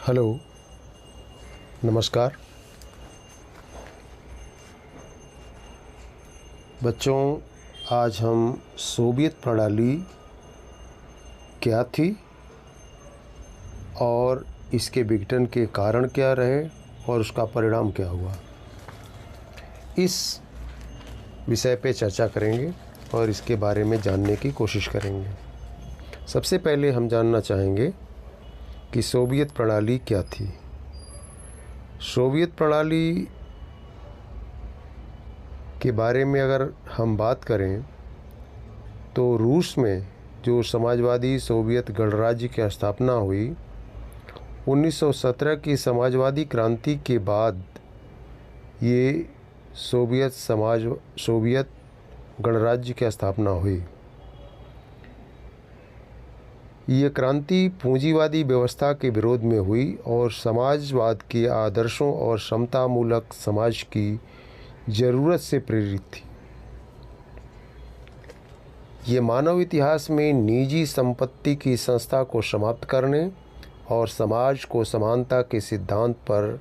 Hello, नमस्कार बच्चों। आज हम सोवियत प्रणाली क्या थी और इसके विघटन के कारण क्या रहे और उसका परिणाम क्या हुआ, इस विषय पे चर्चा करेंगे और इसके बारे में जानने की कोशिश करेंगे। सबसे पहले हम जानना चाहेंगे कि सोवियत प्रणाली क्या थी। सोवियत प्रणाली के बारे में अगर हम बात करें तो रूस में जो समाजवादी सोवियत गणराज्य की स्थापना हुई 1917 की समाजवादी क्रांति के बाद, ये सोवियत गणराज्य की स्थापना हुई। ये क्रांति पूंजीवादी व्यवस्था के विरोध में हुई और समाजवाद के आदर्शों और समतामूलक समाज की ज़रूरत से प्रेरित थी। ये मानव इतिहास में निजी संपत्ति की संस्था को समाप्त करने और समाज को समानता के सिद्धांत पर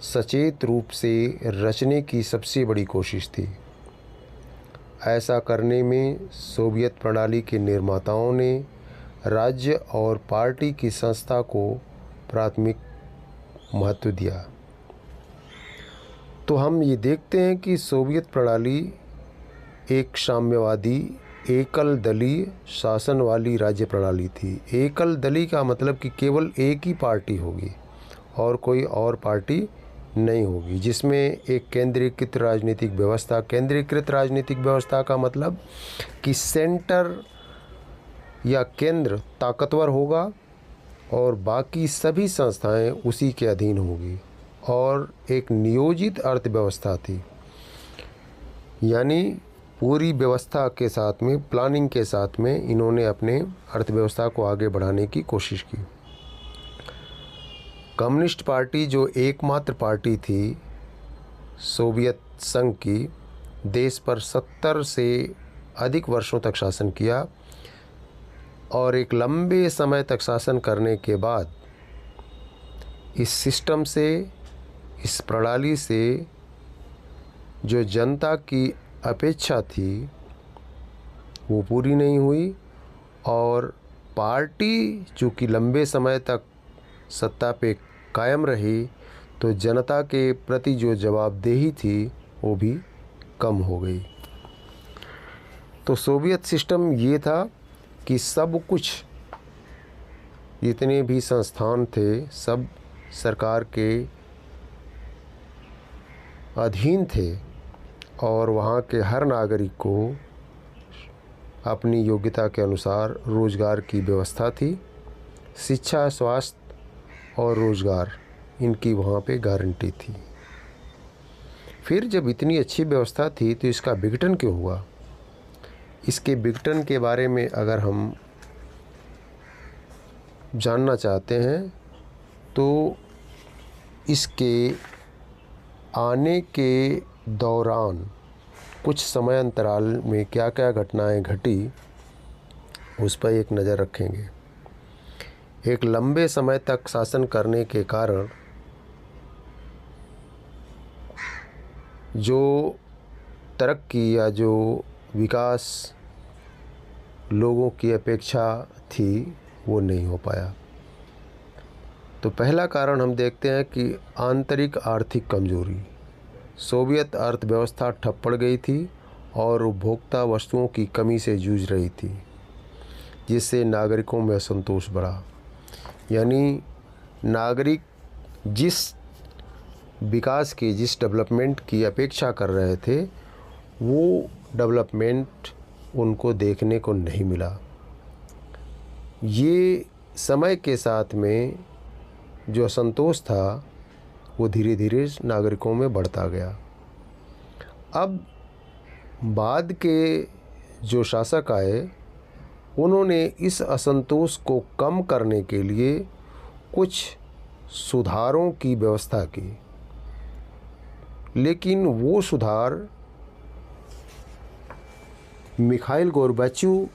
सचेत रूप से रचने की सबसे बड़ी कोशिश थी। ऐसा करने में सोवियत प्रणाली के निर्माताओं ने राज्य और पार्टी की संस्था को प्राथमिक महत्व दिया। तो हम ये देखते हैं कि सोवियत प्रणाली एक साम्यवादी एकल दलीय शासन वाली राज्य प्रणाली थी। एकल दलीय का मतलब कि केवल एक ही पार्टी होगी और कोई और पार्टी नहीं होगी, जिसमें एक केंद्रीकृत राजनीतिक व्यवस्था। केंद्रीकृत राजनीतिक व्यवस्था का मतलब कि सेंटर या केंद्र ताकतवर होगा और बाकी सभी संस्थाएं उसी के अधीन होगी, और एक नियोजित अर्थव्यवस्था थी, यानी पूरी व्यवस्था के साथ में, प्लानिंग के साथ में इन्होंने अपने अर्थव्यवस्था को आगे बढ़ाने की कोशिश की। कम्युनिस्ट पार्टी जो एकमात्र पार्टी थी सोवियत संघ की, देश पर 70 से अधिक वर्षों तक शासन किया और एक लंबे समय तक शासन करने के बाद इस सिस्टम से, इस प्रणाली से जो जनता की अपेक्षा थी वो पूरी नहीं हुई, और पार्टी चूँकि लंबे समय तक सत्ता पे कायम रही तो जनता के प्रति जो जवाबदेही थी वो भी कम हो गई। तो सोवियत सिस्टम ये था कि सब कुछ, जितने भी संस्थान थे, सब सरकार के अधीन थे और वहाँ के हर नागरिक को अपनी योग्यता के अनुसार रोज़गार की व्यवस्था थी। शिक्षा, स्वास्थ्य और रोज़गार, इनकी वहाँ पे गारंटी थी। फिर जब इतनी अच्छी व्यवस्था थी तो इसका विघटन क्यों हुआ? इसके विघटन के बारे में अगर हम जानना चाहते हैं तो इसके आने के दौरान कुछ समय अंतराल में क्या क्या घटनाएं घटी, उस पर एक नज़र रखेंगे। एक लंबे समय तक शासन करने के कारण जो तरक्की या जो विकास लोगों की अपेक्षा थी वो नहीं हो पाया। तो पहला कारण हम देखते हैं कि आंतरिक आर्थिक कमजोरी। सोवियत अर्थव्यवस्था ठप पड़ गई थी और उपभोक्ता वस्तुओं की कमी से जूझ रही थी, जिससे नागरिकों में असंतोष बढ़ा। यानी नागरिक जिस विकास की, जिस डेवलपमेंट की अपेक्षा कर रहे थे, वो डेवलपमेंट उनको देखने को नहीं मिला। ये समय के साथ में जो असंतोष था वो धीरे धीरे नागरिकों में बढ़ता गया। अब बाद के जो शासक आए, उन्होंने इस असंतोष को कम करने के लिए कुछ सुधारों की व्यवस्था की, लेकिन वो सुधार मिखाइल गोर्बाचेव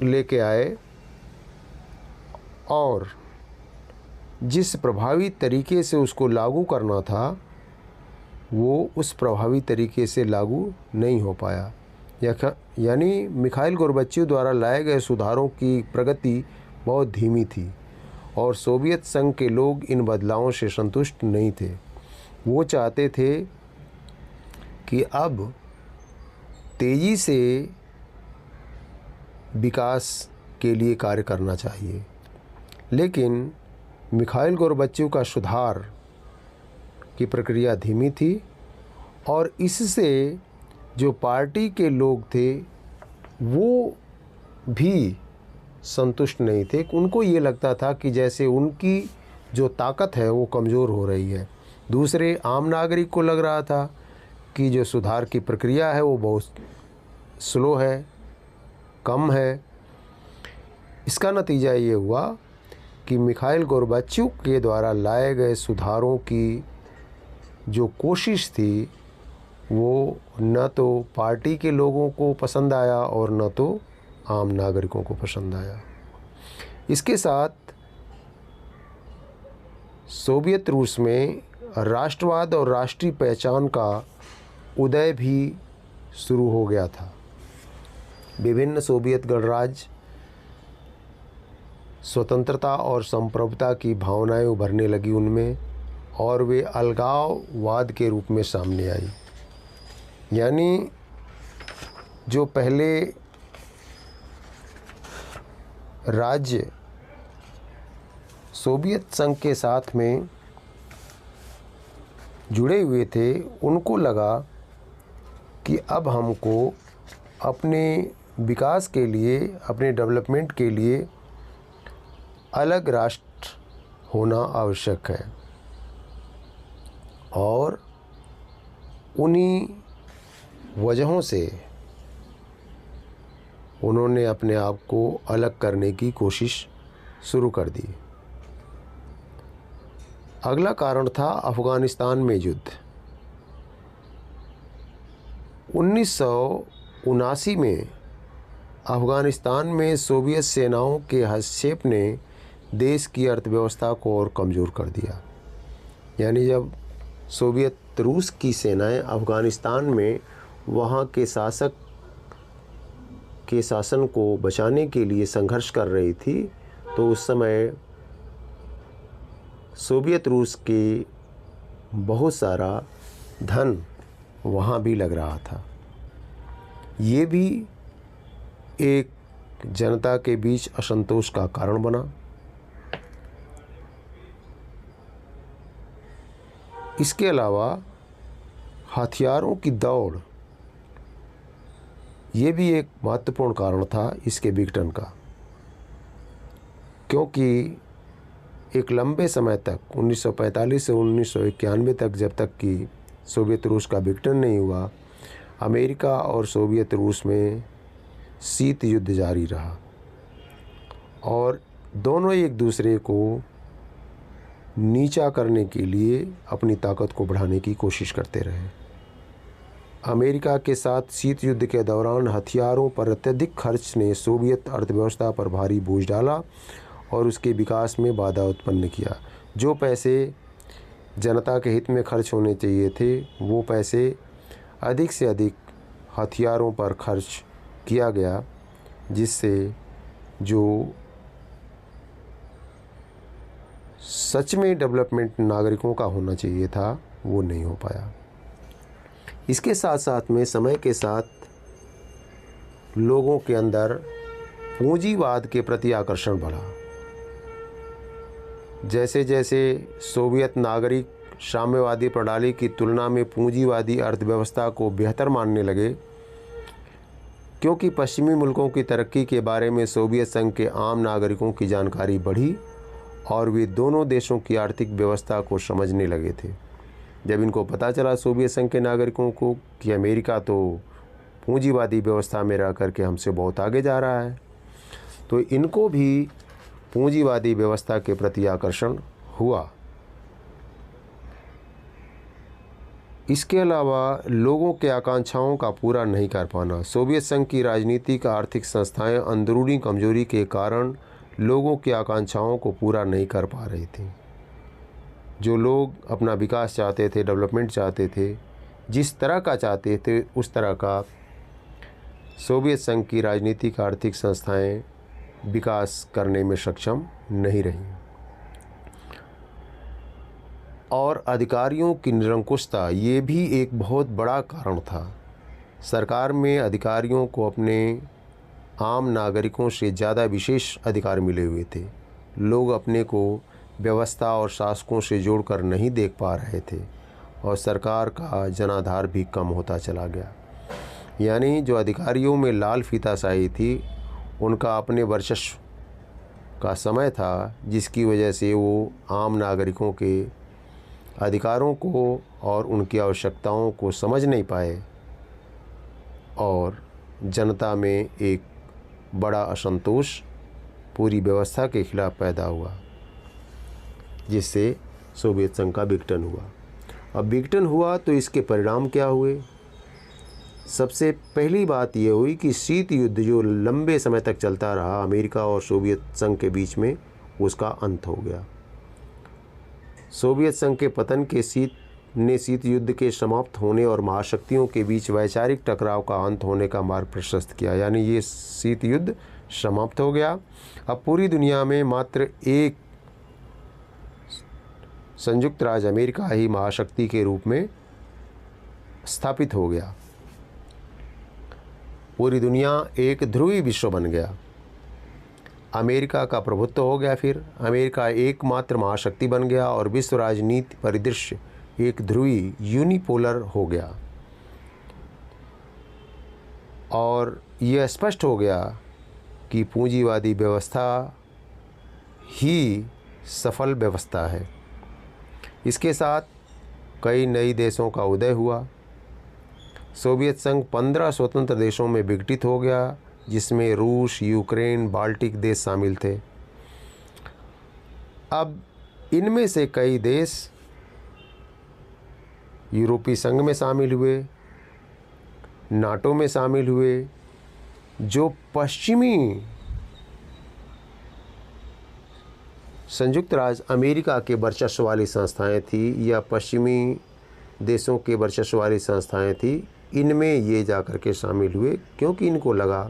लेके आए और जिस प्रभावी तरीके से उसको लागू करना था वो उस प्रभावी तरीके से लागू नहीं हो पाया। यानी मिखाइल गोर्बाचेव द्वारा लाए गए सुधारों की प्रगति बहुत धीमी थी और सोवियत संघ के लोग इन बदलावों से संतुष्ट नहीं थे। वो चाहते थे कि अब तेज़ी से विकास के लिए कार्य करना चाहिए, लेकिन मिखाइल गोर्बाचेव का सुधार की प्रक्रिया धीमी थी और इससे जो पार्टी के लोग थे वो भी संतुष्ट नहीं थे। उनको ये लगता था कि जैसे उनकी जो ताकत है वो कमज़ोर हो रही है। दूसरे आम नागरिक को लग रहा था कि जो सुधार की प्रक्रिया है वो बहुत स्लो है, कम है। इसका नतीजा ये हुआ कि मिखाइल गोर्बाचेव के द्वारा लाए गए सुधारों की जो कोशिश थी वो न तो पार्टी के लोगों को पसंद आया और न तो आम नागरिकों को पसंद आया। इसके साथ सोवियत रूस में राष्ट्रवाद और राष्ट्रीय पहचान का उदय भी शुरू हो गया था। विभिन्न सोवियत गणराज्य स्वतंत्रता और संप्रभुता की भावनाएं उभरने लगी उनमें और वे अलगाववाद के रूप में सामने आई। यानी जो पहले राज्य सोवियत संघ के साथ में जुड़े हुए थे उनको लगा कि अब हमको अपने विकास के लिए, अपने डेवलपमेंट के लिए अलग राष्ट्र होना आवश्यक है और उन्हीं वजहों से उन्होंने अपने आप को अलग करने की कोशिश शुरू कर दी। अगला कारण था अफ़गानिस्तान में युद्ध। 1979 में अफ़गानिस्तान में सोवियत सेनाओं के हस्तक्षेप ने देश की अर्थव्यवस्था को और कमज़ोर कर दिया। यानी जब सोवियत रूस की सेनाएं अफ़गानिस्तान में वहाँ के शासक के शासन को बचाने के लिए संघर्ष कर रही थी तो उस समय सोवियत रूस के बहुत सारा धन वहाँ भी लग रहा था। ये भी एक जनता के बीच असंतोष का कारण बना। इसके अलावा हथियारों की दौड़ ये भी एक महत्वपूर्ण कारण था इसके विघटन का, क्योंकि एक लंबे समय तक 1945 से 1991 तक जब तक कि सोवियत रूस का विघटन नहीं हुआ, अमेरिका और सोवियत रूस में शीत युद्ध जारी रहा और दोनों एक दूसरे को नीचा करने के लिए अपनी ताकत को बढ़ाने की कोशिश करते रहे। अमेरिका के साथ शीत युद्ध के दौरान हथियारों पर अत्यधिक खर्च ने सोवियत अर्थव्यवस्था पर भारी बोझ डाला और उसके विकास में बाधा उत्पन्न किया। जो पैसे जनता के हित में खर्च होने चाहिए थे वो पैसे अधिक से अधिक हथियारों पर खर्च किया गया, जिससे जो सच में डेवलपमेंट नागरिकों का होना चाहिए था वो नहीं हो पाया। इसके साथ साथ में समय के साथ लोगों के अंदर पूंजीवाद के प्रति आकर्षण बढ़ा। जैसे जैसे सोवियत नागरिक साम्यवादी प्रणाली की तुलना में पूंजीवादी अर्थव्यवस्था को बेहतर मानने लगे, क्योंकि पश्चिमी मुल्कों की तरक्की के बारे में सोवियत संघ के आम नागरिकों की जानकारी बढ़ी और वे दोनों देशों की आर्थिक व्यवस्था को समझने लगे थे। जब इनको पता चला सोवियत संघ के नागरिकों को कि अमेरिका तो पूंजीवादी व्यवस्था में रह करके हमसे बहुत आगे जा रहा है, तो इनको भी पूंजीवादी व्यवस्था के प्रति आकर्षण हुआ। इसके अलावा लोगों के आकांक्षाओं का पूरा नहीं कर पाना। सोवियत संघ की राजनीतिक आर्थिक संस्थाएं अंदरूनी कमजोरी के कारण लोगों की आकांक्षाओं को पूरा नहीं कर पा रही थी। जो लोग अपना विकास चाहते थे, डेवलपमेंट चाहते थे, जिस तरह का चाहते थे उस तरह का सोवियत संघ की राजनीतिक आर्थिक संस्थाएं विकास करने में सक्षम नहीं रहीं। और अधिकारियों की निरंकुशता ये भी एक बहुत बड़ा कारण था। सरकार में अधिकारियों को अपने आम नागरिकों से ज़्यादा विशेष अधिकार मिले हुए थे। लोग अपने को व्यवस्था और शासकों से जोड़कर नहीं देख पा रहे थे और सरकार का जनाधार भी कम होता चला गया। यानी जो अधिकारियों में लाल फीताशाही थी, उनका अपने वर्चस्व का समय था, जिसकी वजह से वो आम नागरिकों के अधिकारों को और उनकी आवश्यकताओं को समझ नहीं पाए और जनता में एक बड़ा असंतोष पूरी व्यवस्था के खिलाफ पैदा हुआ, जिससे सोवियत संघ का विघटन हुआ। अब विघटन हुआ तो इसके परिणाम क्या हुए? सबसे पहली बात यह हुई कि शीत युद्ध जो लंबे समय तक चलता रहा अमेरिका और सोवियत संघ के बीच में, उसका अंत हो गया। सोवियत संघ के पतन के शीत युद्ध के समाप्त होने और महाशक्तियों के बीच वैचारिक टकराव का अंत होने का मार्ग प्रशस्त किया। यानी ये शीत युद्ध समाप्त हो गया। अब पूरी दुनिया में मात्र एक संयुक्त राज्य अमेरिका ही महाशक्ति के रूप में स्थापित हो गया। पूरी दुनिया एक ध्रुवी विश्व बन गया। अमेरिका का प्रभुत्व हो गया। फिर अमेरिका एकमात्र महाशक्ति बन गया और विश्व राजनीति परिदृश्य एक ध्रुवी यूनिपोलर हो गया। और यह स्पष्ट हो गया कि पूंजीवादी व्यवस्था ही सफल व्यवस्था है। इसके साथ कई नई देशों का उदय हुआ। सोवियत संघ 15 स्वतंत्र देशों में विघटित हो गया, जिसमें रूस, यूक्रेन, बाल्टिक देश शामिल थे। अब इनमें से कई देश यूरोपीय संघ में शामिल हुए, नाटो में शामिल हुए। जो पश्चिमी संयुक्त राज्य अमेरिका के वर्चस्व वाली संस्थाएं थी या पश्चिमी देशों के वर्चस्व वाली संस्थाएं थी, इनमें ये जाकर के शामिल हुए, क्योंकि इनको लगा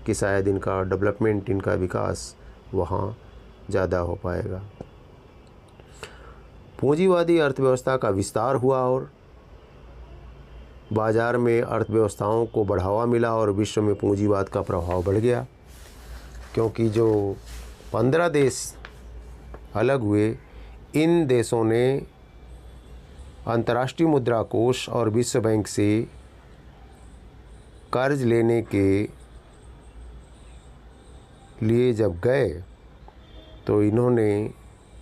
कि शायद इनका डेवलपमेंट, इनका विकास वहाँ ज़्यादा हो पाएगा। पूंजीवादी अर्थव्यवस्था का विस्तार हुआ और बाज़ार में अर्थव्यवस्थाओं को बढ़ावा मिला और विश्व में पूंजीवाद का प्रभाव बढ़ गया, क्योंकि जो 15 देश अलग हुए, इन देशों ने अंतर्राष्ट्रीय मुद्रा कोष और विश्व बैंक से कर्ज लेने के लिए जब गए तो इन्होंने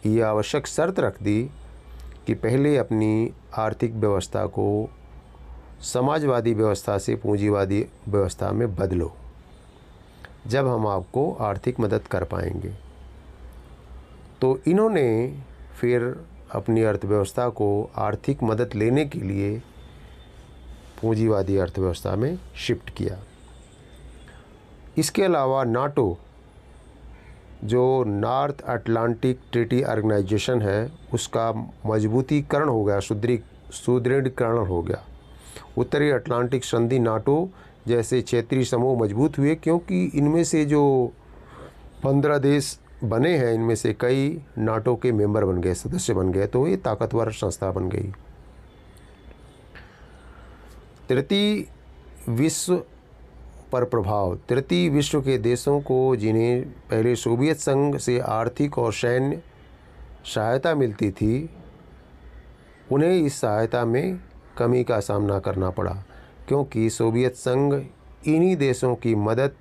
ये आवश्यक शर्त रख दी कि पहले अपनी आर्थिक व्यवस्था को समाजवादी व्यवस्था से पूंजीवादी व्यवस्था में बदलो, जब हम आपको आर्थिक मदद कर पाएंगे। तो इन्होंने फिर अपनी अर्थव्यवस्था को आर्थिक मदद लेने के लिए पूंजीवादी अर्थव्यवस्था में शिफ्ट किया। इसके अलावा नाटो, जो नॉर्थ अटलांटिक ट्रीटी ऑर्गेनाइजेशन है, उसका मजबूतीकरण हो गया, सुदृढ़ीकरण हो गया। उत्तरी अटलांटिक संधि नाटो जैसे क्षेत्रीय समूह मजबूत हुए, क्योंकि इनमें से जो 15 देश बने हैं, इनमें से कई नाटो के मेंबर बन गए, सदस्य बन गए, तो ये ताकतवर संस्था बन गई। तृतीय विश्व पर प्रभाव। तृतीय विश्व के देशों को, जिन्हें पहले सोवियत संघ से आर्थिक और सैन्य सहायता मिलती थी, उन्हें इस सहायता में कमी का सामना करना पड़ा, क्योंकि सोवियत संघ इन्हीं देशों की मदद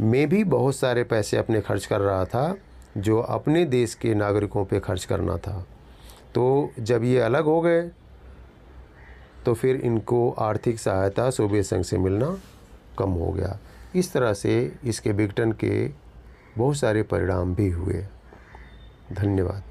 में भी बहुत सारे पैसे अपने खर्च कर रहा था, जो अपने देश के नागरिकों पे खर्च करना था। तो जब ये अलग हो गए तो फिर इनको आर्थिक सहायता सोवियत संघ से मिलना कम हो गया। इस तरह से इसके विघटन के बहुत सारे परिणाम भी हुए। धन्यवाद।